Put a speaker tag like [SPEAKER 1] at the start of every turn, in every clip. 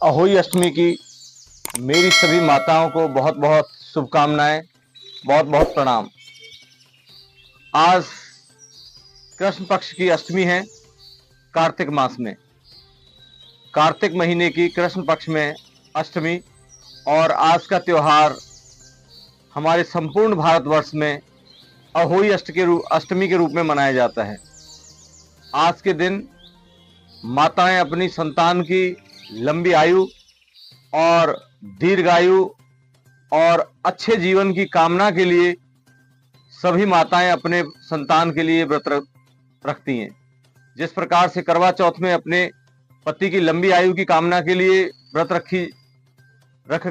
[SPEAKER 1] अहोई अष्टमी की मेरी सभी माताओं को बहुत बहुत शुभकामनाएं, बहुत बहुत प्रणाम। आज कृष्ण पक्ष की अष्टमी है, कार्तिक मास में, कार्तिक महीने की कृष्ण पक्ष में अष्टमी। और आज का त्योहार हमारे संपूर्ण भारतवर्ष में अहोई अष्टमी के रूप में मनाया जाता है। आज के दिन माताएं अपनी संतान की लंबी आयु और दीर्घायु और अच्छे जीवन की कामना के लिए सभी माताएं अपने संतान के लिए व्रत रखती हैं। जिस प्रकार से करवा चौथ में अपने पति की लंबी आयु की कामना के लिए व्रत रख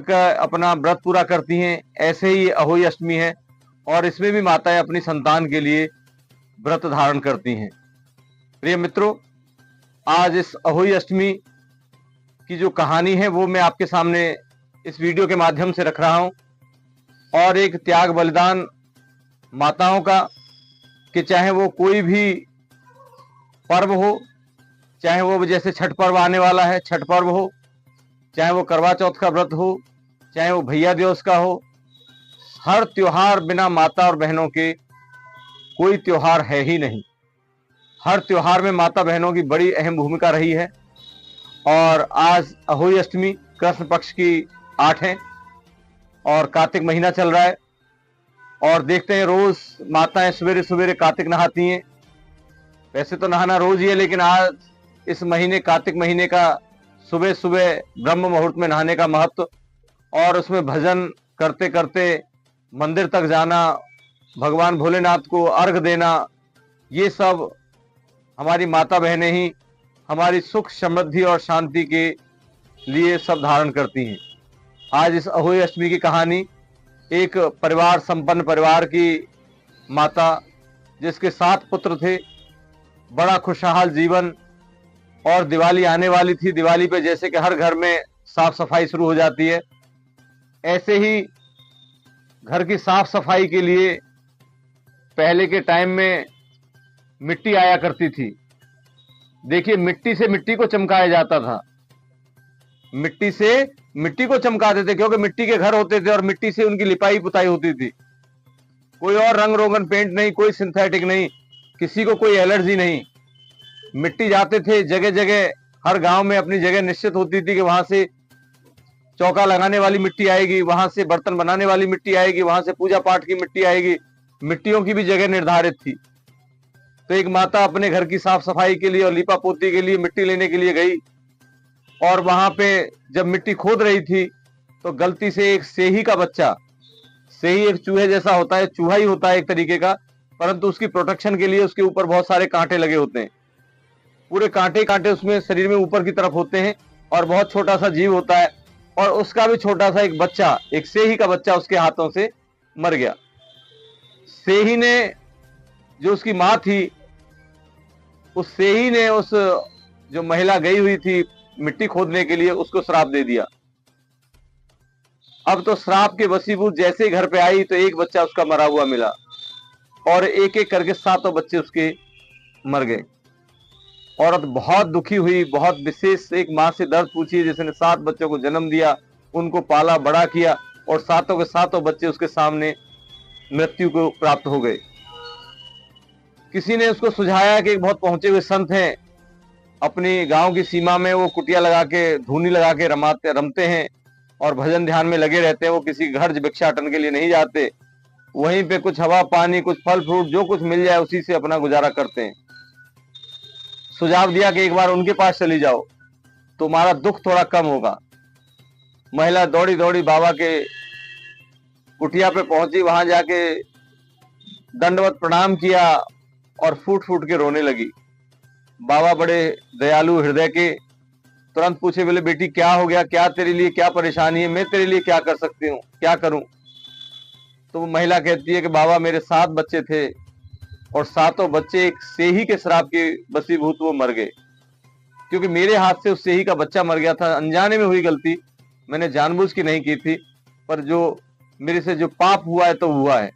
[SPEAKER 1] कर अपना व्रत पूरा करती हैं, ऐसे ही अहोई अष्टमी है और इसमें भी माताएं अपनी संतान के लिए व्रत धारण करती हैं। प्रिय मित्रों, आज इस अहोई अष्टमी की जो कहानी है वो मैं आपके सामने इस वीडियो के माध्यम से रख रहा हूं, और एक त्याग बलिदान माताओं का, कि चाहे वो कोई भी पर्व हो, चाहे वो जैसे छठ पर्व आने वाला है, छठ पर्व हो, चाहे वो करवा चौथ का व्रत हो, चाहे वो भैया दूज का हो, हर त्योहार बिना माता और बहनों के कोई त्योहार है ही नहीं। हर त्योहार में माता बहनों की बड़ी अहम भूमिका रही है। और आज अहोई अष्टमी कृष्ण पक्ष की 8 है और कार्तिक महीना चल रहा है, और देखते हैं रोज माताएं सवेरे सवेरे कार्तिक नहाती हैं। वैसे तो नहाना रोज ही है, लेकिन आज इस महीने कार्तिक महीने का सुबह सुबह ब्रह्म मुहूर्त में नहाने का महत्व, और उसमें भजन करते करते मंदिर तक जाना, भगवान भोलेनाथ को अर्घ देना, ये सब हमारी माता बहनें ही हमारी सुख समृद्धि और शांति के लिए सब धारण करती हैं। आज इस अहोई अष्टमी की कहानी एक परिवार, संपन्न परिवार की माता, जिसके 7 पुत्र थे, बड़ा खुशहाल जीवन, और दिवाली आने वाली थी। दिवाली पे जैसे कि हर घर में साफ सफाई शुरू हो जाती है, ऐसे ही घर की साफ सफाई के लिए पहले के टाइम में मिट्टी आया करती थी। देखिए, मिट्टी से मिट्टी को चमकाया जाता था, मिट्टी से मिट्टी को चमकाते थे, क्योंकि मिट्टी के घर होते थे और मिट्टी से उनकी लिपाई पुताई होती थी। कोई और रंग रोगन पेंट नहीं, कोई सिंथेटिक नहीं, किसी को कोई एलर्जी नहीं। मिट्टी जाते थे जगह जगह, हर गांव में अपनी जगह निश्चित होती थी कि वहां से चौका लगाने वाली मिट्टी आएगी, वहां से बर्तन बनाने वाली मिट्टी आएगी, वहां से पूजा पाठ की मिट्टी आएगी। मिट्टियों की भी जगह निर्धारित थी। तो एक माता अपने घर की साफ सफाई के लिए और लीपा पोती के लिए मिट्टी लेने के लिए गई, और वहां पे जब मिट्टी खोद रही थी तो गलती से एक सेही का बच्चा, सेही एक चूहे जैसा होता है, चूहा ही होता है एक तरीके का, परंतु उसकी प्रोटेक्शन के लिए उसके ऊपर बहुत सारे कांटे लगे होते हैं, पूरे कांटे कांटे उसमें शरीर में ऊपर की तरफ होते हैं, और बहुत छोटा सा जीव होता है, और उसका भी छोटा सा एक बच्चा, एक सेही का बच्चा उसके हाथों से मर गया। सेही ने, जो उसकी मां थी, उस सेही ने उस जो महिला गई हुई थी मिट्टी खोदने के लिए, उसको श्राप दे दिया। अब तो श्राप के वशीभूत जैसे ही घर पे आई तो एक बच्चा उसका मरा हुआ मिला, और एक एक करके 7 बच्चे उसके मर गए। औरत बहुत दुखी हुई, बहुत विशेष एक मां से दर्द पूछी, जिसने 7 बच्चों को जन्म दिया, उनको पाला बड़ा किया, और 7 के 7 बच्चे उसके सामने मृत्यु को प्राप्त हो गए। किसी ने उसको सुझाया कि एक बहुत पहुंचे हुए संत हैं, अपनी गांव की सीमा में वो कुटिया लगा के, धूनी लगा के रमते हैं और भजन ध्यान में लगे रहते हैं। वो किसी घर भिक्षाटन के लिए नहीं जाते, वहीं पे कुछ हवा पानी, कुछ फल फ्रूट, जो कुछ मिल जाए उसी से अपना गुजारा करते हैं। सुझाव दिया कि एक बार उनके पास चली जाओ, तुम्हारा दुख थोड़ा कम होगा। महिला दौड़ी दौड़ी बाबा के कुटिया पे पहुंची, वहां जाके दंडवत प्रणाम किया और फूट फूट के रोने लगी। बाबा बड़े दयालु हृदय के, तुरंत पूछे, बोले बेटी क्या हो गया, क्या तेरे लिए क्या परेशानी है, मैं तेरे लिए क्या कर सकती हूँ, क्या करूं? तो वो महिला कहती है कि बाबा मेरे 7 बच्चे थे, और 7 बच्चे एक सेही के श्राप के वशीभूत वो मर गए, क्योंकि मेरे हाथ से उस सेही का बच्चा मर गया था। अनजाने में हुई गलती, मैंने जानबूझ के नहीं की थी, पर जो मेरे से जो पाप हुआ है तो हुआ है,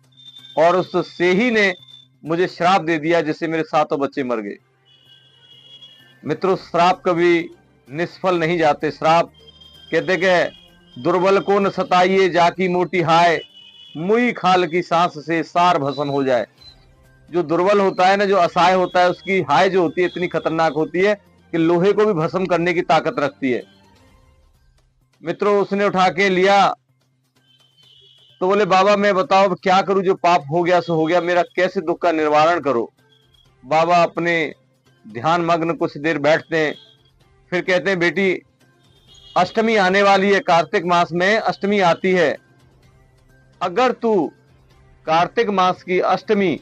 [SPEAKER 1] और उस सेही ने मुझे श्राप दे दिया, जिससे मेरे 7 बच्चे मर गए। मित्रों, श्राप कभी निष्फल नहीं जाते। श्राप कहते कि दुर्बल को न सताइए जाकी मोटी हाय, मुई खाल की सांस से सार भस्म हो जाए। जो दुर्बल होता है ना, जो असहाय होता है, उसकी हाय जो होती है इतनी खतरनाक होती है कि लोहे को भी भस्म करने की ताकत रखती है। मित्रों, उसने उठा के लिया तो बोले बाबा मैं बताओ क्या करूं, जो पाप हो गया सो हो गया, मेरा कैसे दुख का निवारण करो। बाबा अपने ध्यान मग्न कुछ देर बैठते हैं, फिर कहते हैं बेटी अष्टमी आने वाली है, कार्तिक मास में अष्टमी आती है। अगर तू कार्तिक मास की अष्टमी,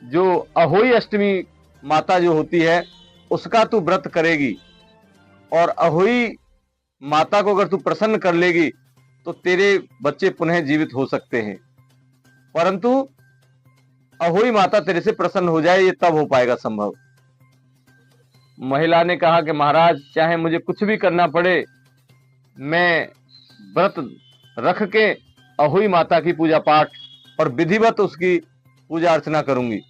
[SPEAKER 1] जो अहोई अष्टमी माता जो होती है, उसका तू व्रत करेगी और अहोई माता को अगर तू प्रसन्न कर लेगी तो तेरे बच्चे पुनः जीवित हो सकते हैं। परंतु अहोई माता तेरे से प्रसन्न हो जाए, ये तब हो पाएगा संभव। महिला ने कहा कि महाराज चाहे मुझे कुछ भी करना पड़े, मैं व्रत रख के अहोई माता की पूजा पाठ और विधिवत उसकी पूजा अर्चना करूंगी।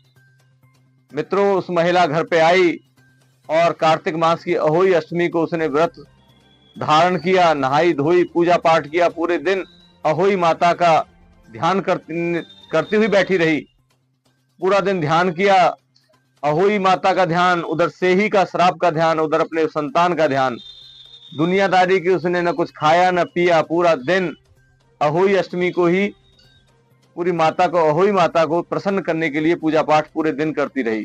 [SPEAKER 1] मित्रों, उस महिला घर पे आई और कार्तिक मास की अहोई अष्टमी को उसने व्रत धारण किया, नहाई धोई, पूजा पाठ किया, पूरे दिन अहोई माता का ध्यान करती हुई बैठी रही। पूरा दिन ध्यान किया, अहोई माता का ध्यान, उधर सेही का श्राप का ध्यान, उधर अपने संतान का ध्यान। दुनियादारी की उसने न कुछ खाया न पिया, पूरा दिन अहोई अष्टमी को ही, पूरी माता को, अहोई माता को प्रसन्न करने के लिए पूजा पाठ पूरे दिन करती रही।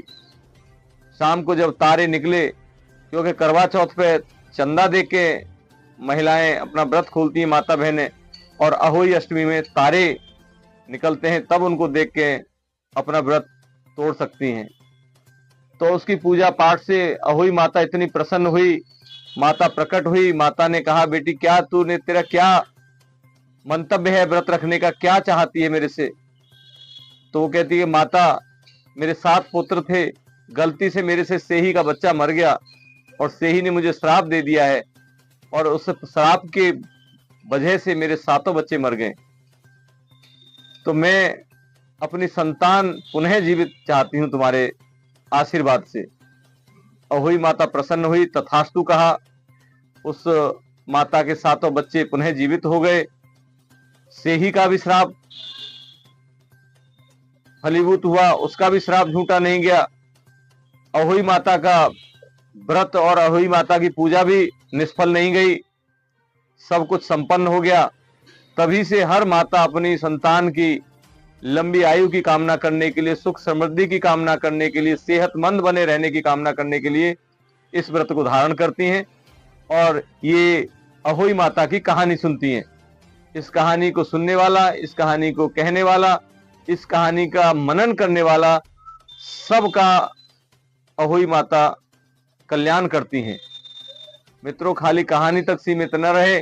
[SPEAKER 1] शाम को जब तारे निकले, क्योंकि करवा चौथ पे चंदा दे के महिलाएं अपना व्रत खोलती हैं, माता बहनें, और अहोई अष्टमी में तारे निकलते हैं, तब उनको देख के अपना व्रत तोड़ सकती हैं। तो उसकी पूजा पाठ से अहोई माता इतनी प्रसन्न हुई, माता प्रकट हुई। माता ने कहा बेटी क्या तूने, तेरा क्या मंतव्य है व्रत रखने का, क्या चाहती है मेरे से। तो वो कहती है माता मेरे 7 पुत्र थे, गलती से मेरे से सेही का बच्चा मर गया और सेही ने मुझे श्राप दे दिया है, और उस श्राप के वजह से मेरे 7 बच्चे मर गए। तो मैं अपनी संतान पुनः जीवित चाहती हूं तुम्हारे आशीर्वाद से। अहोई माता प्रसन्न हुई, तथास्तु कहा। उस माता के 7 बच्चे पुनः जीवित हो गए। सेही का भी श्राप फलीभूत हुआ, उसका भी श्राप झूठा नहीं गया। अहोई माता का व्रत और अहोई माता की पूजा भी निष्फल नहीं गई, सब कुछ संपन्न हो गया। तभी से हर माता अपनी संतान की लंबी आयु की कामना करने के लिए, सुख समृद्धि की कामना करने के लिए, सेहतमंद बने रहने की कामना करने के लिए इस व्रत को धारण करती हैं और ये अहोई माता की कहानी सुनती हैं। इस कहानी को सुनने वाला, इस कहानी को कहने वाला, इस कहानी का मनन करने वाला, सबका अहोई माता कल्याण करती हैं। मित्रों, खाली कहानी तक सीमित न रहे,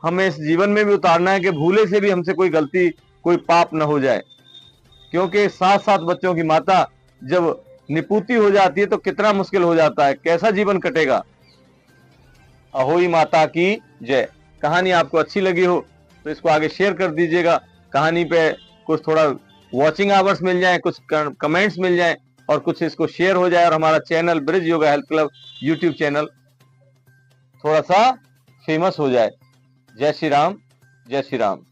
[SPEAKER 1] हमें इस जीवन में भी उतारना है कि भूले से भी हमसे कोई गलती, कोई पाप न हो जाए। क्योंकि 7-7 बच्चों की माता जब निपुती हो जाती है तो कितना मुश्किल हो जाता है, कैसा जीवन कटेगा। अहोई माता की जय। कहानी आपको अच्छी लगी हो तो इसको आगे शेयर कर दीजिएगा। कहानी पे कुछ थोड़ा वॉचिंग आवर्स मिल जाए, कुछ कमेंट्स मिल जाए और कुछ इसको शेयर हो जाए और हमारा channel bridge yoga health club YouTube channel थोड़ा सा फेमस हो जाए। जय श्री राम, जय श्री राम।